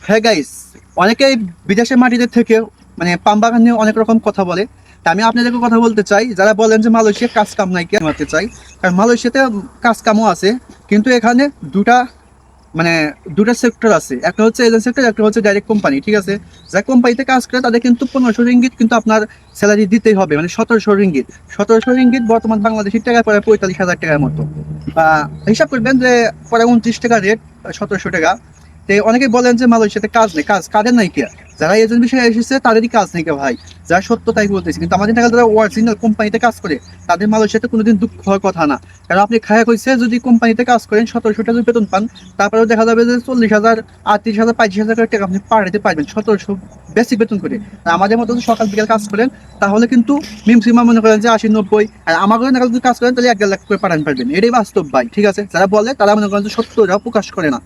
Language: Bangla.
হ্যাঁ গাইস, অনেকেই বিদেশের মাটিতে থেকে মানে পাম বাগান নিয়ে অনেক রকম কথা বলে। তা আমি আপনাদেরকে কথা বলতে চাই, যারা বলেন যে মালয়েশিয়া কাজ কাম নাই, কে মারতে চাই। কারণ মালয়েশিয়াতে কাজ কামও আছে, কিন্তু এখানে দুটা মানে দুটা সেক্টর আছে। একটা হচ্ছে এজেন্সি সেক্টর, একটা হচ্ছে ডাইরেক্ট কোম্পানি। ঠিক আছে, যারা কোম্পানিতে কাজ করে তাদের কিন্তু 1500 রিঙ্গিত কিন্তু আপনার স্যালারি দিতেই হবে, মানে 1700 রিঙ্গিত। 1700 রিঙ্গিত বর্তমান বাংলাদেশি টাকায় প্রায় 45,000 টাকার মতো। বা হিসাব করবেন যে প্রায় 29 টাকা রেট, 1700 টাকা। তো অনেকে বলেন যে মালয়েশিয়াতে কাজ নেই, কাজের নাই কে? যারা এজেন্ট বিষয়ে এসেছে তাদেরই কাজ নেই কে ভাই? যারা সত্য তাই বলতেছি, কিন্তু আমাদের টাকা যারা অরিজিনাল কোম্পানিতে কাজ করে তাদের মালয়েশিয়াতে কোনোদিন দুঃখ হওয়ার কথা না। কারণ আপনি খায়া কইছে যদি কোম্পানিতে কাজ করেন 1700 টাকা বেতন পান, তারপরেও দেখা যাবে যে 40,000, 38,000, 35,000 টাকা আপনি পাঠাতে পারবেন 1700 বেশি বেতন করে। আর আমাদের মতো যদি সকাল বিকেল কাজ করেন তাহলে কিন্তু মিমসিমা মনে করেন যে 80-90, আর আমাকে যদি কাজ করেন তাহলে 1-1.5 লাখ করে পাঠাতে পারবেন। এটাই বাস্তব ভাই। ঠিক আছে, যারা বলে তারা মনে করেন যে সত্যটা প্রকাশ করে না।